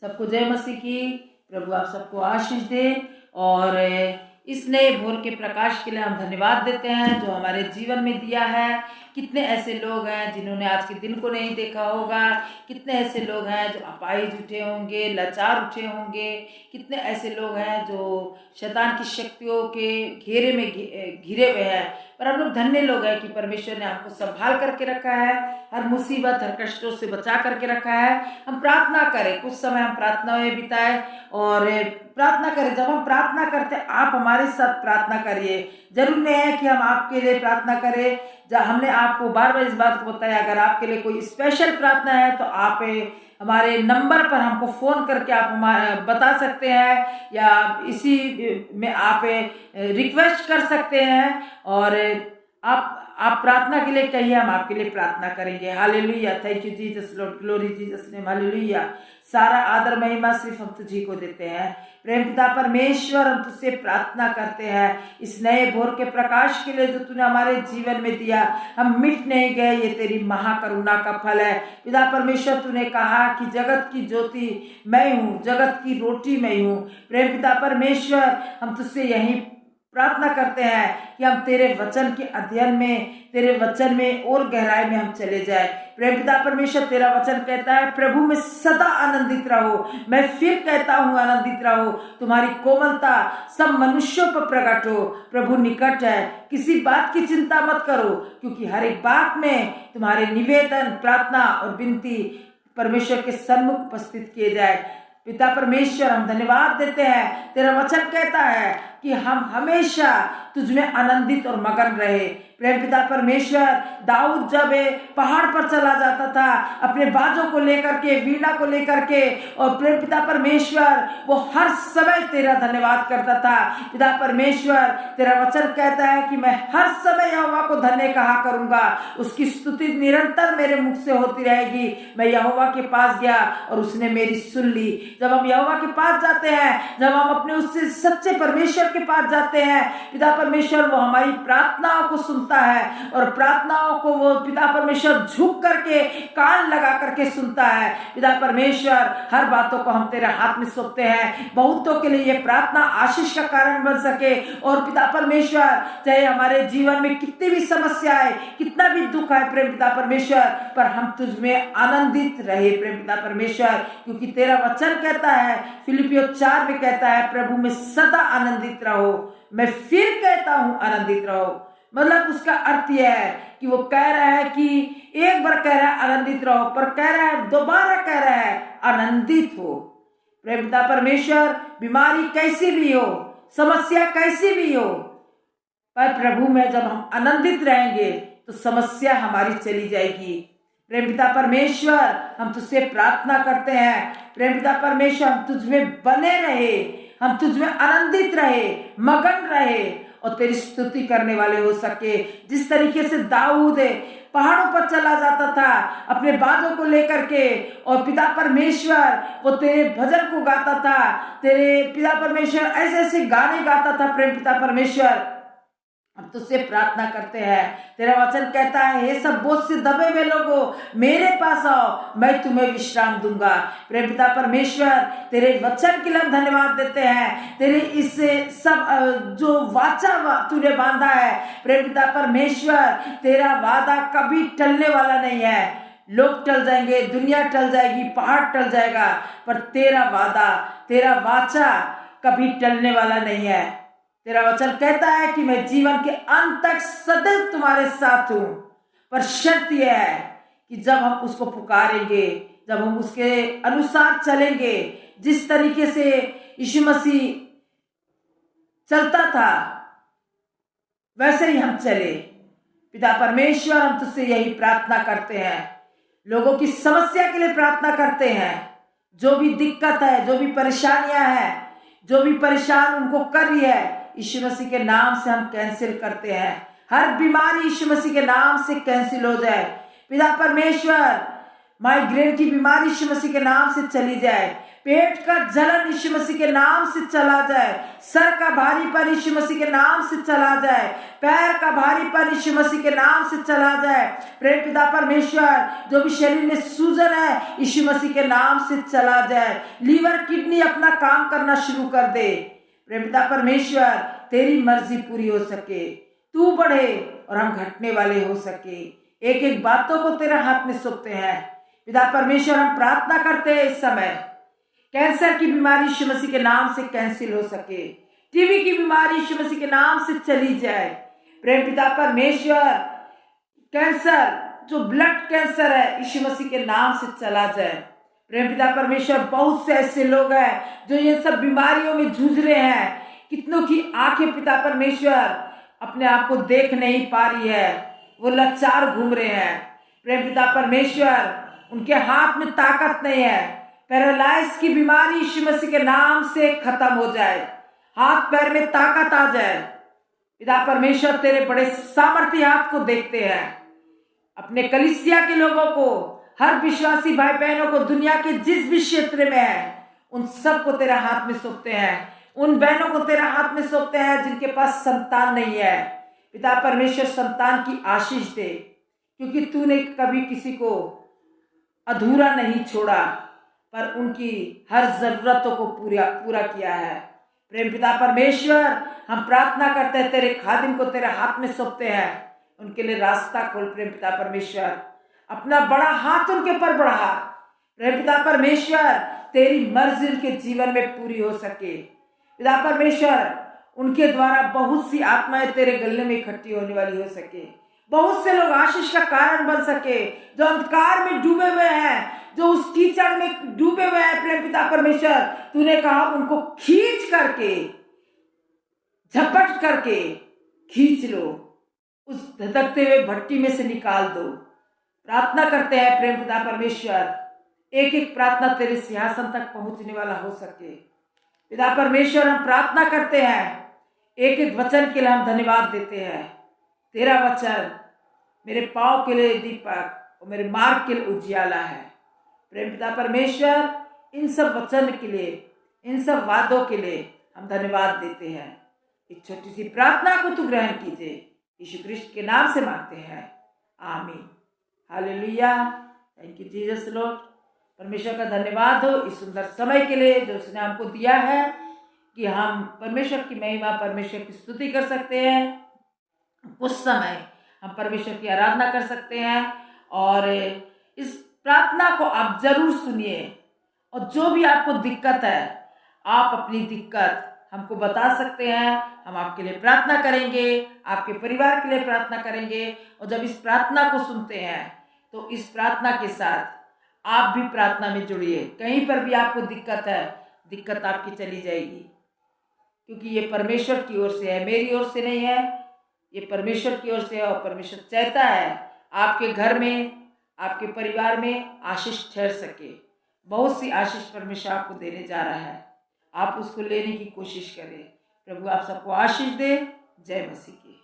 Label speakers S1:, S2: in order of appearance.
S1: सबको जय मसीह की। प्रभु आप सबको आशीष दे और इस नए भोर के प्रकाश के लिए हम धन्यवाद देते हैं जो हमारे जीवन में दिया है। कितने ऐसे लोग हैं जिन्होंने आज के दिन को नहीं देखा होगा, कितने ऐसे लोग हैं जो अपाहिज उठे होंगे, लाचार उठे होंगे, कितने ऐसे लोग हैं जो शैतान की शक्तियों के घेरे में घिरे हुए हैं। पर हम लोग धन्य लोग हैं कि परमेश्वर ने हमको संभाल करके रखा है, हर मुसीबत हर कष्टों से बचा करके रखा है। हम प्रार्थना करें, कुछ समय हम प्रार्थना में बिताएं और प्रार्थना करें। जब हम प्रार्थना करते हैं आप हमारे साथ प्रार्थना करिए। जरूरी नहीं है कि हम आपके लिए प्रार्थना करें। जब हमने आपको बार बार इस बात को बताया, अगर आपके लिए कोई स्पेशल प्रार्थना है तो आप हमारे नंबर पर हमको फ़ोन करके आप हमारे बता सकते हैं या इसी में आप रिक्वेस्ट कर सकते हैं और आप प्रार्थना के लिए कहिए, हम आपके लिए प्रार्थना करेंगे। Hallelujah, thank you Jesus Lord, glory Jesus name, hallelujah. सारा आदर महिमा सिर्फ हम तुझी को देते हैं। प्रेम पिता परमेश्वर, हम तुझसे प्रार्थना करते हैं इस नए भोर के प्रकाश के लिए जो तूने हमारे जीवन में दिया। हम मिट नहीं गए, ये तेरी महाकरुणा का फल है। पिता परमेश्वर, तूने कहा कि जगत की ज्योति मैं हूँ, जगत की रोटी मैं हूँ। प्रेम पिता परमेश्वर, हम तुझसे यही प्रार्थना करते हैं कि हम तेरे वचन के अध्ययन में, तेरे वचन में और गहराई में हम चले जाए। प्रेम पिता परमेश्वर, तेरा वचन कहता है प्रभु में सदा आनंदित रहो। मैं फिर कहता हूँ आनंदित रहो। तुम्हारी कोमलता सब मनुष्यों पर प्रकट हो। प्रभु निकट है, किसी बात की चिंता मत करो, क्योंकि हर एक बात में तुम्हारे निवेदन, प्रार्थना और विनती परमेश्वर के सन्मुख उपस्थित किए जाए। पिता परमेश्वर, हम धन्यवाद देते हैं। तेरा वचन कहता है कि हम हमेशा तुझमें आनंदित और मगन रहे। प्रेम पिता परमेश्वर, दाऊद जब पहाड़ पर चला जाता था अपने बाजों को लेकर के, वीणा को लेकर के, और प्रेम पिता परमेश्वर वो हर समय तेरा धन्यवाद करता था। पिता परमेश्वर, तेरा वचन कहता है कि मैं हर समय यहोवा को धन्य कहा करूंगा, उसकी स्तुति निरंतर मेरे मुख से होती रहेगी। मैं यहोवा के पास गया और उसने मेरी सुन ली। जब हम यहोवा के पास जाते हैं, जब हम अपने उससे सच्चे परमेश्वर के पास जाते हैं, पिता परमेश्वर वो हमारी प्रार्थनाओं को सुनता है और प्रार्थनाओं को वो पिता परमेश्वर झुक करके, कान लगा करके सुनता है। पिता परमेश्वर, हर बातों को हम तेरे हाथ में सौंपते हैं। बहुतों के लिए ये प्रार्थना आशीष का कारण बन सके। और पिता परमेश्वर, चाहे हमारे जीवन में कितनी भी समस्या है, कितना भी दुख है प्रेम पिता परमेश्वर, पर हम तुझमें आनंदित रहे प्रेम पिता परमेश्वर, क्योंकि तेरा वचन कहता है, फिलिपियों 4 में कहता है प्रभु में सदा आनंदित रहो। मैं फिर कहता हूं आनंदित रहो। मतलब उसका अर्थ यह है कि वो कह रहा है कि एक बार कह रहा है आनंदित रहो, पर कह रहा है, दोबारा कह रहा है आनंदित हो। प्रेम पिता परमेश्वर, बीमारी कैसी भी हो, समस्या कैसी भी हो, पर प्रभु में जब हम आनंदित रहेंगे तो समस्या हमारी चली जाएगी। प्रेम पिता परमेश्वर, हम तुझसे प्रार्थना करते हैं। प्रेम पिता परमेश्वर, हम तुझमें बने रहे, हम तुझमें आनंदित रहे, मगन रहे और तेरी स्तुति करने वाले हो सके। जिस तरीके से दाऊद पहाड़ों पर चला जाता था अपने बाजों को लेकर के, और पिता परमेश्वर वो तेरे भजन को गाता था, तेरे पिता परमेश्वर ऐसे ऐसे गाने गाता था। प्रेम पिता परमेश्वर, हम तुझसे प्रार्थना करते हैं। तेरा वचन कहता है, हे सब बोझ से दबे हुए लोगों, मेरे पास आओ, मैं तुम्हें विश्राम दूंगा। प्रेम पिता परमेश्वर, तेरे वचन के लिए हम धन्यवाद देते हैं। तेरे इस सब जो वाचा तूने बांधा है प्रेम पिता परमेश्वर, तेरा वादा कभी टलने वाला नहीं है। लोग टल जाएंगे, दुनिया टल जाएगी, पहाड़ टल जाएगा, पर तेरा वादा, तेरा वाचा कभी टलने वाला नहीं है। तेरा वचन कहता है कि मैं जीवन के अंत तक सदैव तुम्हारे साथ हूं, पर शर्त यह है कि जब हम उसको पुकारेंगे, जब हम उसके अनुसार चलेंगे, जिस तरीके से यीशु मसीह चलता था वैसे ही हम चले। पिता परमेश्वर, हम तुझसे यही प्रार्थना करते हैं। लोगों की समस्या के लिए प्रार्थना करते हैं। जो भी दिक्कत है, जो भी परेशानियां हैं, जो भी परेशान उनको कर रही है, यीशु मसीह के नाम से हम कैंसिल करते हैं। हर बीमारी यीशु मसीह के नाम से कैंसिल हो जाए। पिता परमेश्वर, माइग्रेन की बीमारी यीशु मसीह के नाम से चली जाए। पेट का जलन यीशु मसीह के नाम से चला जाए, सर का भारीपन यीशु मसीह के नाम से चला जाए, पैर का भारीपन यीशु मसीह के नाम से चला जाए। प्रेम पिता परमेश्वर, जो भी शरीर में सूजन है यीशु मसीह के नाम से चला जाए। लीवर किडनी अपना काम करना शुरू कर दे। प्रेम पिता परमेश्वर, तेरी मर्जी पूरी हो सके, तू बढ़े और हम घटने वाले हो सके। एक एक बातों को तेरे हाथ में सौंपते हैं पिता परमेश्वर। हम प्रार्थना करते हैं इस समय कैंसर की बीमारी यीशु मसीह के नाम से कैंसिल हो सके, टीबी की बीमारी यीशु मसीह के नाम से चली जाए। प्रेम पिता परमेश्वर, कैंसर जो ब्लड कैंसर है यीशु मसीह के नाम से चला जाए। प्रेम पिता परमेश्वर, बहुत से ऐसे लोग हैं जो ये सब बीमारियों में जूझ रहे हैं। कितनों की आंखें पिता परमेश्वर अपने आप को देख नहीं पा रही है, वो लाचार घूम रहे हैं। प्रेम पिता परमेश्वर, उनके हाथ में ताकत नहीं है। पैरालाइज की बीमारी यीशु मसीह के नाम से खत्म हो जाए, हाथ पैर में ताकत आ जाए। पिता परमेश्वर, तेरे बड़े सामर्थ्य हाथ को देखते हैं। अपने कलीसिया के लोगों को, हर विश्वासी भाई बहनों को, दुनिया के जिस भी क्षेत्र में है, उन सबको तेरे हाथ में सौंपते हैं। उन बहनों को तेरे हाथ में सौंपते हैं जिनके पास संतान नहीं है। पिता परमेश्वर, संतान की आशीष दे, क्योंकि तूने कभी किसी को अधूरा नहीं छोड़ा, पर उनकी हर जरूरतों को पूरा किया है। प्रेम पिता परमेश्वर, हम प्रार्थना करते हैं, तेरे खादिम को तेरे हाथ में सौंपते हैं, उनके लिए रास्ता खोल। प्रेम पिता परमेश्वर, अपना बड़ा हाथ उनके ऊपर बढ़ा। प्रेम पिता परमेश्वर, तेरी मर्जी उनके जीवन में पूरी हो सके। पिता परमेश्वर, उनके द्वारा बहुत सी आत्माएं तेरे गले में इकट्ठी होने वाली हो सके, बहुत से लोग आशीष का कारण बन सके, जो अंधकार में डूबे हुए हैं, जो उस कीचड़ में डूबे हुए हैं। प्रेम पिता परमेश्वर, तूने कहा उनको खींच करके, झपट करके खींच लो, उस धधकते हुए भट्टी में से निकाल दो। प्रार्थना करते हैं प्रेम पिता परमेश्वर, एक एक प्रार्थना तेरे सिंहासन तक पहुंचने वाला हो सके। पिता परमेश्वर, हम प्रार्थना करते हैं, एक एक वचन के लिए हम धन्यवाद देते हैं। तेरा वचन मेरे पाँव के लिए दीपक और मेरे मार्ग के लिए उजियाला है। प्रेम पिता परमेश्वर, इन सब वचन के लिए, इन सब वादों के लिए हम धन्यवाद देते हैं। इस छोटी सी प्रार्थना को तू ग्रहण कीजिए, यीशु क्रिस्ट के नाम से मांगते हैं, आमीन। Hallelujah, thank you Jesus Lord. परमेश्वर का धन्यवाद हो इस सुंदर समय के लिए जो उसने हमको दिया है कि हम परमेश्वर की महिमा, परमेश्वर की स्तुति कर सकते हैं। कुछ समय हम परमेश्वर की आराधना कर सकते हैं, और इस प्रार्थना को आप जरूर सुनिए। और जो भी आपको दिक्कत है, आप अपनी दिक्कत हमको बता सकते हैं, हम आपके लिए प्रार्थना करेंगे, आपके परिवार के लिए प्रार्थना करेंगे। और जब इस प्रार्थना को सुनते हैं तो इस प्रार्थना के साथ आप भी प्रार्थना में जुड़िए। कहीं पर भी आपको दिक्कत है, दिक्कत आपकी चली जाएगी, क्योंकि ये परमेश्वर की ओर से है, मेरी ओर से नहीं है, ये परमेश्वर की ओर से है। और परमेश्वर चाहता है आपके घर में, आपके परिवार में आशीष ठहर सके। बहुत सी आशीष परमेश्वर आपको देने जा रहा है, आप उसको लेने की कोशिश करें। प्रभु आप सबको आशीष दे। जय मसीह की।